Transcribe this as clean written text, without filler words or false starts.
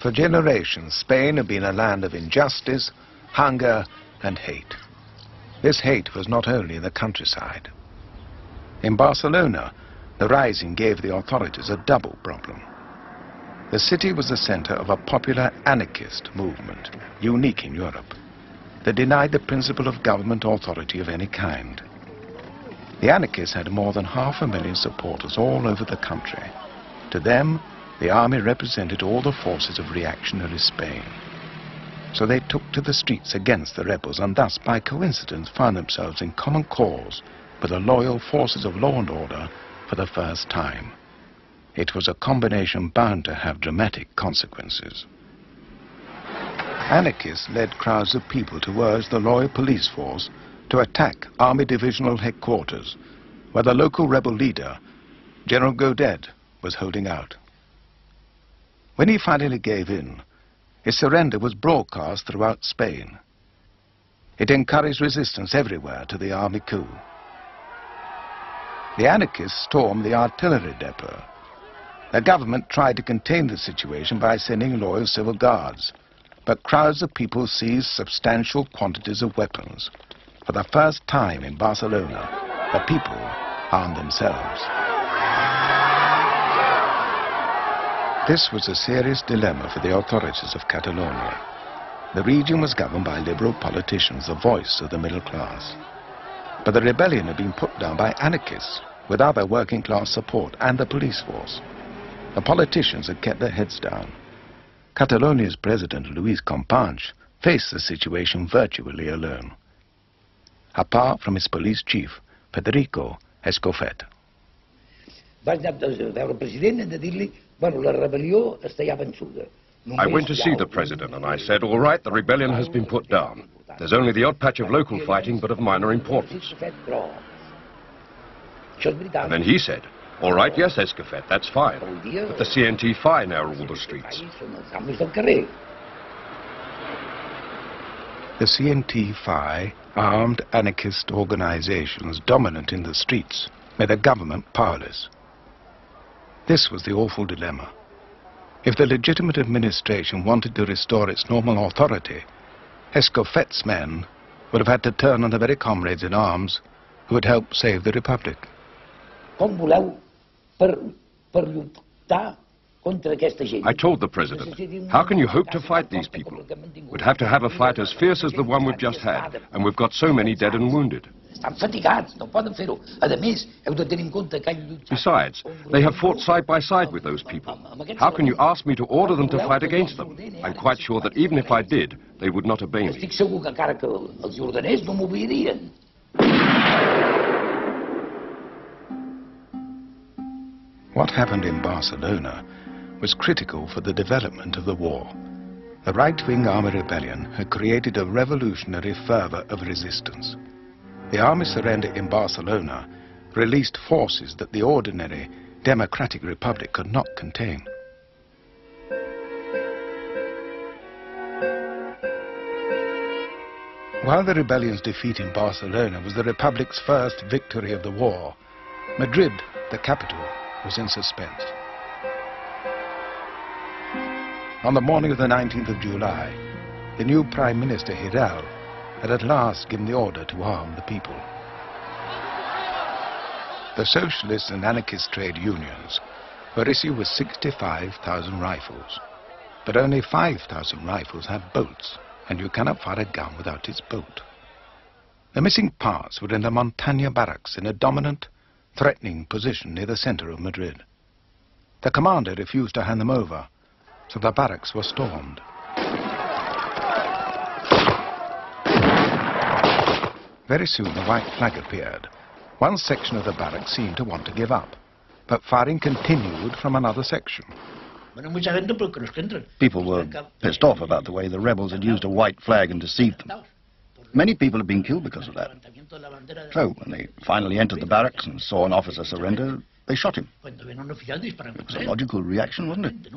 For generations, Spain had been a land of injustice, hunger and hate. This hate was not only in the countryside. In Barcelona, the rising gave the authorities a double problem. The city was the center of a popular anarchist movement, unique in Europe, that denied the principle of government authority of any kind. The anarchists had more than 500,000 supporters all over the country. To them, the army represented all the forces of reactionary Spain. So they took to the streets against the rebels and thus, by coincidence, found themselves in common cause with the loyal forces of law and order for the first time. It was a combination bound to have dramatic consequences. Anarchists led crowds of people to urge the loyal police force to attack army divisional headquarters, where the local rebel leader, General Godet, was holding out. When he finally gave in, his surrender was broadcast throughout Spain. It encouraged resistance everywhere to the army coup. The anarchists stormed the artillery depot. The government tried to contain the situation by sending loyal civil guards, but crowds of people seized substantial quantities of weapons. For the first time in Barcelona, the people armed themselves. This was a serious dilemma for the authorities of Catalonia. The region was governed by liberal politicians, the voice of the middle class. But the rebellion had been put down by anarchists, with other working-class support and the police force. The politicians had kept their heads down. Catalonia's president, Luis Companys, faced the situation virtually alone, apart from his police chief, Federico Escofet. I went to see the president and I said, all right, the rebellion has been put down. There's only the odd patch of local fighting, but of minor importance. And then he said, all right, yes, Escofet, that's fine. But the CNT-FI now rule the streets. The CNT-FI, armed anarchist organizations dominant in the streets, made the government powerless. This was the awful dilemma. If the legitimate administration wanted to restore its normal authority, Escofet's men would have had to turn on the very comrades in arms who had helped save the Republic. I told the president, how can you hope to fight these people? We'd have to have a fight as fierce as the one we've just had, and we've got so many dead and wounded. Besides, they have fought side by side with those people. How can you ask me to order them to fight against them? I'm quite sure that even if I did, they would not obey me. What happened in Barcelona was critical for the development of the war. The right-wing army rebellion had created a revolutionary fervor of resistance. The army surrender in Barcelona released forces that the ordinary democratic republic could not contain. While the rebellion's defeat in Barcelona was the republic's first victory of the war, Madrid, the capital, was in suspense. On the morning of the 19th of July, the new Prime Minister, Hirel, had at last given the order to arm the people. The socialist and anarchist trade unions were issued with 65,000 rifles, but only 5,000 rifles had bolts, and you cannot fire a gun without its bolt. The missing parts were in the Montaña barracks in a dominant, threatening position near the center of Madrid. The commander refused to hand them over, so the barracks were stormed. Very soon the white flag appeared. One section of the barracks seemed to want to give up, but firing continued from another section. People were pissed off about the way the rebels had used a white flag and deceived them. Many people have been killed because of that. So, when they finally entered the barracks and saw an officer surrender, they shot him. It was a logical reaction, wasn't it?